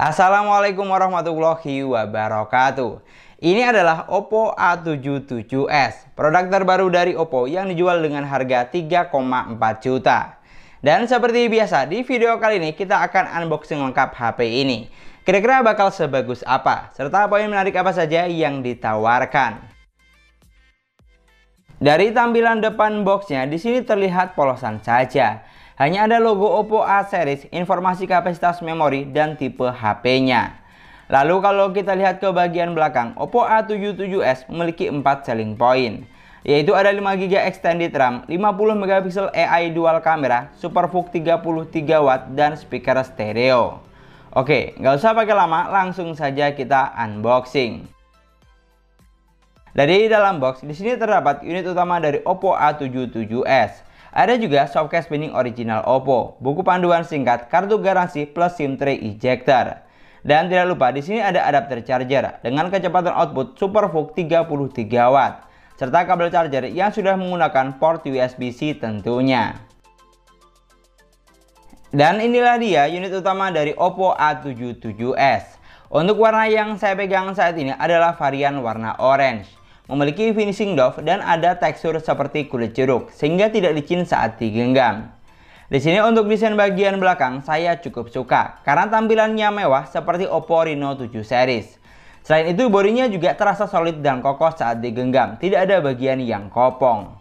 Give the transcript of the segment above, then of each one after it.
Assalamualaikum warahmatullahi wabarakatuh. Ini adalah Oppo A77s, produk terbaru dari Oppo yang dijual dengan harga 3,4 juta. Dan seperti biasa, di video kali ini kita akan unboxing lengkap HP ini. Kira-kira bakal sebagus apa, serta poin menarik apa saja yang ditawarkan. Dari tampilan depan boxnya, di sini terlihat polosan saja. Hanya ada logo Oppo A series, informasi kapasitas memori, dan tipe HP-nya. Lalu kalau kita lihat ke bagian belakang, Oppo A77s memiliki 4 selling point, yaitu ada 5GB extended RAM, 50MP AI dual kamera, SuperVOOC 33W, dan speaker stereo. Oke, nggak usah pakai lama, langsung saja kita unboxing. Dari dalam box, di sini terdapat unit utama dari Oppo A77s. Ada juga softcase pinning original Oppo, buku panduan singkat, kartu garansi plus SIM tray ejector. Dan tidak lupa di sini ada adapter charger dengan kecepatan output SuperVOOC 33W serta kabel charger yang sudah menggunakan port USB-C tentunya. Dan inilah dia unit utama dari Oppo A77s. Untuk warna yang saya pegang saat ini adalah varian warna orange. Memiliki finishing doff dan ada tekstur seperti kulit jeruk sehingga tidak licin saat digenggam. Di sini untuk desain bagian belakang saya cukup suka karena tampilannya mewah seperti Oppo Reno 7 series. Selain itu bodinya juga terasa solid dan kokoh saat digenggam, tidak ada bagian yang kopong.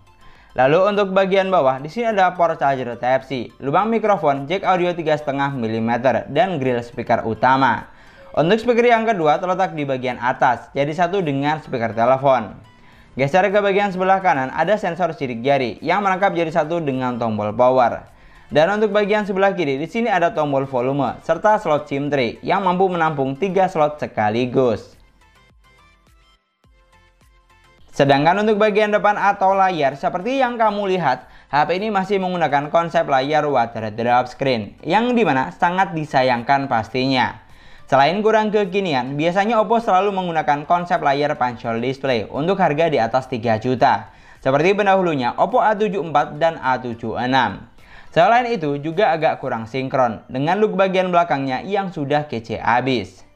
Lalu untuk bagian bawah di sini ada port charger Type-C, lubang mikrofon, jack audio 3,5 mm dan grill speaker utama. Untuk speaker yang kedua terletak di bagian atas, jadi satu dengan speaker telepon. Geser ke bagian sebelah kanan ada sensor sidik jari yang merangkap jadi satu dengan tombol power. Dan untuk bagian sebelah kiri di sini ada tombol volume serta slot SIM tray yang mampu menampung 3 slot sekaligus. Sedangkan untuk bagian depan atau layar seperti yang kamu lihat, HP ini masih menggunakan konsep layar water drop screen yang dimana sangat disayangkan pastinya. Selain kurang kekinian, biasanya Oppo selalu menggunakan konsep layar punch hole display untuk harga di atas 3 juta. Seperti pendahulunya Oppo A74 dan A76. Selain itu juga agak kurang sinkron dengan look bagian belakangnya yang sudah kece abis.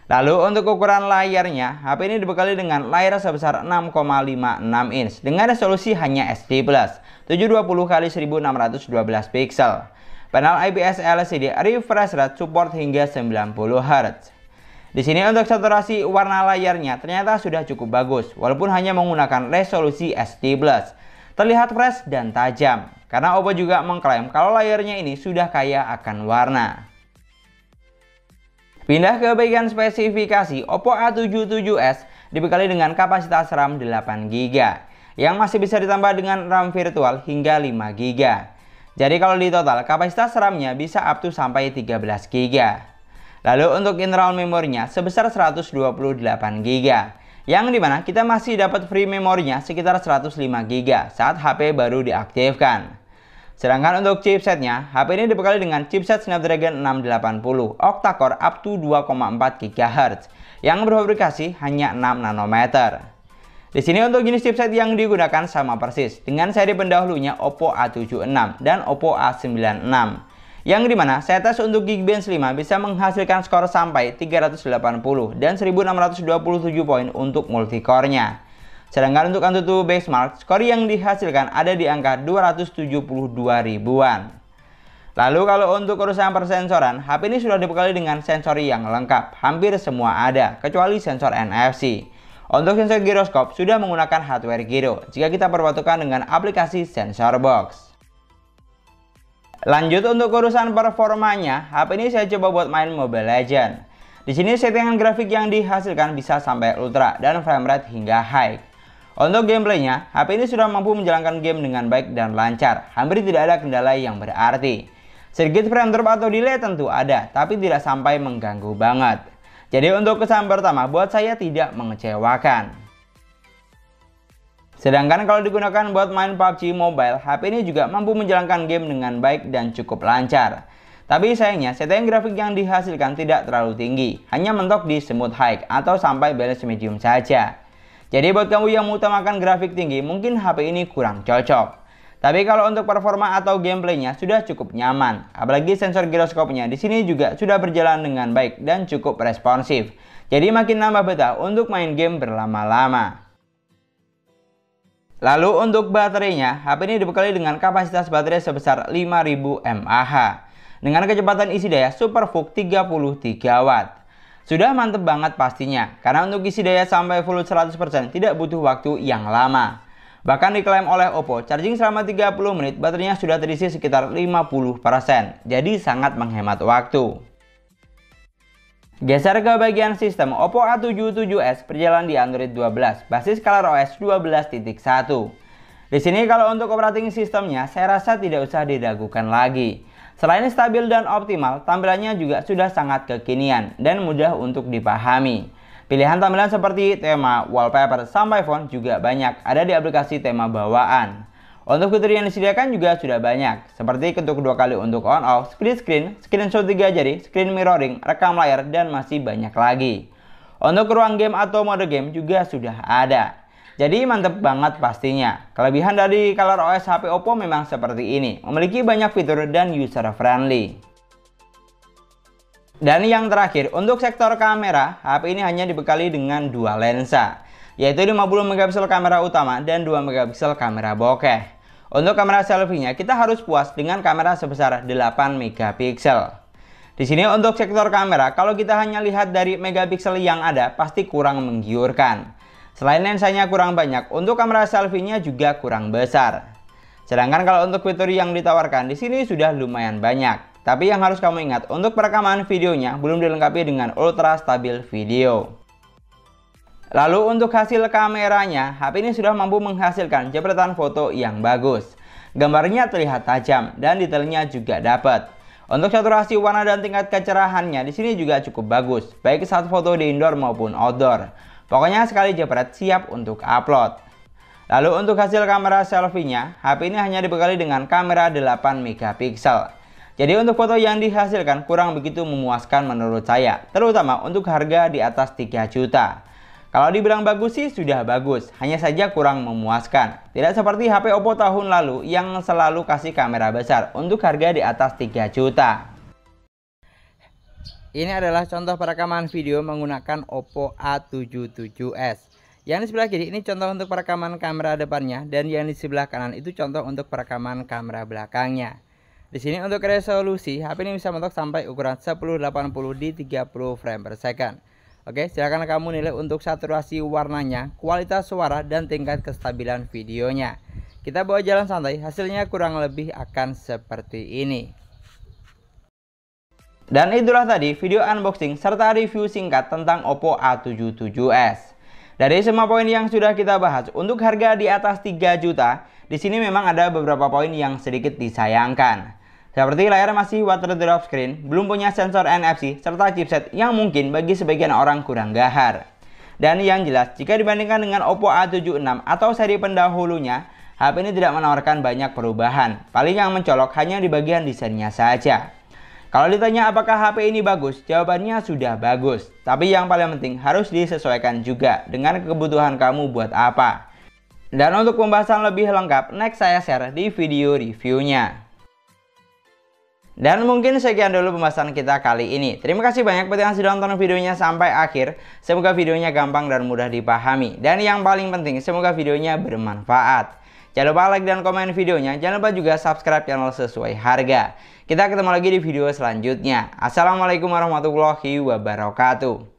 Lalu untuk ukuran layarnya, HP ini dibekali dengan layar sebesar 6,56 inch dengan resolusi hanya SD+, 720x1612 pixel. Panel IPS LCD refresh rate support hingga 90 Hz. Di sini untuk saturasi warna layarnya ternyata sudah cukup bagus walaupun hanya menggunakan resolusi SD+. Terlihat fresh dan tajam karena Oppo juga mengklaim kalau layarnya ini sudah kaya akan warna. Pindah ke bagian spesifikasi, Oppo A77s dibekali dengan kapasitas RAM 8GB yang masih bisa ditambah dengan RAM virtual hingga 5GB. Jadi kalau di total kapasitas RAM-nya bisa up to sampai 13GB. Lalu untuk internal memorinya sebesar 128GB. Yang dimana kita masih dapat free memorinya sekitar 105GB saat HP baru diaktifkan. Sedangkan untuk chipsetnya, HP ini dibekali dengan chipset Snapdragon 680 octa-core up to 2,4 GHz yang berfabrikasi hanya 6 nanometer. Di sini untuk jenis chipset yang digunakan sama persis dengan seri pendahulunya Oppo A76 dan Oppo A96. Yang dimana saya tes untuk Geekbench 5 bisa menghasilkan skor sampai 380 dan 1627 poin untuk multicore-nya. Sedangkan untuk AnTuTu benchmark, skor yang dihasilkan ada di angka 272 ribuan. Lalu kalau untuk urusan persensoran, HP ini sudah dibekali dengan sensor yang lengkap, hampir semua ada, kecuali sensor NFC. Untuk sensor giroskop sudah menggunakan hardware giro jika kita perpatukan dengan aplikasi sensor box. Lanjut untuk urusan performanya, HP ini saya coba buat main Mobile Legends. Di sini settingan grafik yang dihasilkan bisa sampai ultra dan frame rate hingga high. Untuk gameplaynya, HP ini sudah mampu menjalankan game dengan baik dan lancar, hampir tidak ada kendala yang berarti. Sedikit frame drop atau delay tentu ada, tapi tidak sampai mengganggu banget. Jadi untuk kesan pertama buat saya tidak mengecewakan. Sedangkan kalau digunakan buat main PUBG Mobile, HP ini juga mampu menjalankan game dengan baik dan cukup lancar. Tapi sayangnya settingan grafik yang dihasilkan tidak terlalu tinggi, hanya mentok di smooth high atau sampai balance medium saja. Jadi buat kamu yang mengutamakan grafik tinggi, mungkin HP ini kurang cocok. Tapi kalau untuk performa atau gameplaynya sudah cukup nyaman. Apalagi sensor giroskopnya di sini juga sudah berjalan dengan baik dan cukup responsif. Jadi makin nambah betah untuk main game berlama-lama. Lalu untuk baterainya, HP ini dibekali dengan kapasitas baterai sebesar 5000 mAh. Dengan kecepatan isi daya SuperVOOC 33 Watt. Sudah mantep banget pastinya, karena untuk isi daya sampai full 100% tidak butuh waktu yang lama. Bahkan diklaim oleh Oppo, charging selama 30 menit baterainya sudah terisi sekitar 50%, jadi sangat menghemat waktu. Geser ke bagian sistem, Oppo A77s berjalan di Android 12, basis ColorOS 12.1. Di sini kalau untuk operating sistemnya, saya rasa tidak usah diragukan lagi. Selain stabil dan optimal, tampilannya juga sudah sangat kekinian dan mudah untuk dipahami. Pilihan tampilan seperti tema, wallpaper, sampai font juga banyak ada di aplikasi tema bawaan. Untuk fitur yang disediakan juga sudah banyak, seperti ketuk 2 kali untuk on off, split screen, screenshot 3 jari, screen mirroring, rekam layar, dan masih banyak lagi. Untuk ruang game atau mode game juga sudah ada. Jadi mantep banget pastinya. Kelebihan dari ColorOS HP Oppo memang seperti ini, memiliki banyak fitur dan user friendly. Dan yang terakhir, untuk sektor kamera, HP ini hanya dibekali dengan dua lensa, yaitu 50 megapiksel kamera utama dan 2 megapiksel kamera bokeh. Untuk kamera selfie-nya, kita harus puas dengan kamera sebesar 8 megapiksel. Di sini untuk sektor kamera, kalau kita hanya lihat dari megapiksel yang ada, pasti kurang menggiurkan. Selain lensanya kurang banyak, untuk kamera selfie-nya juga kurang besar. Sedangkan kalau untuk fitur yang ditawarkan di sini sudah lumayan banyak. Tapi yang harus kamu ingat, untuk perekaman videonya belum dilengkapi dengan ultra stabil video. Lalu untuk hasil kameranya, HP ini sudah mampu menghasilkan jepretan foto yang bagus. Gambarnya terlihat tajam dan detailnya juga dapat. Untuk saturasi warna dan tingkat kecerahannya di sini juga cukup bagus, baik saat foto di indoor maupun outdoor. Pokoknya sekali jepret siap untuk upload. Lalu untuk hasil kamera selfie-nya, HP ini hanya dibekali dengan kamera 8 megapiksel. Jadi untuk foto yang dihasilkan kurang begitu memuaskan menurut saya, terutama untuk harga di atas 3 juta. Kalau dibilang bagus sih sudah bagus, hanya saja kurang memuaskan. Tidak seperti HP Oppo tahun lalu yang selalu kasih kamera besar untuk harga di atas 3 juta. Ini adalah contoh perekaman video menggunakan Oppo A77s. Yang di sebelah kiri ini contoh untuk perekaman kamera depannya, dan yang di sebelah kanan itu contoh untuk perekaman kamera belakangnya. Di sini untuk resolusi, HP ini bisa mentok sampai ukuran 1080 di 30 frame per second. Oke, silahkan kamu nilai untuk saturasi warnanya, kualitas suara, dan tingkat kestabilan videonya. Kita bawa jalan santai, hasilnya kurang lebih akan seperti ini. Dan itulah tadi video unboxing serta review singkat tentang Oppo A77s. Dari semua poin yang sudah kita bahas, untuk harga di atas 3 juta, di sini memang ada beberapa poin yang sedikit disayangkan. Seperti layar masih water drop screen, belum punya sensor NFC, serta chipset yang mungkin bagi sebagian orang kurang gahar. Dan yang jelas, jika dibandingkan dengan Oppo A76 atau seri pendahulunya, HP ini tidak menawarkan banyak perubahan. Paling yang mencolok hanya di bagian desainnya saja. Kalau ditanya apakah HP ini bagus, jawabannya sudah bagus. Tapi yang paling penting harus disesuaikan juga dengan kebutuhan kamu buat apa. Dan untuk pembahasan lebih lengkap, next saya share di video reviewnya. Dan mungkin sekian dulu pembahasan kita kali ini. Terima kasih banyak buat yang sudah nonton videonya sampai akhir. Semoga videonya gampang dan mudah dipahami. Dan yang paling penting, semoga videonya bermanfaat. Jangan lupa like dan komen videonya. Jangan lupa juga subscribe channel sesuai harga. Kita ketemu lagi di video selanjutnya. Assalamualaikum warahmatullahi wabarakatuh.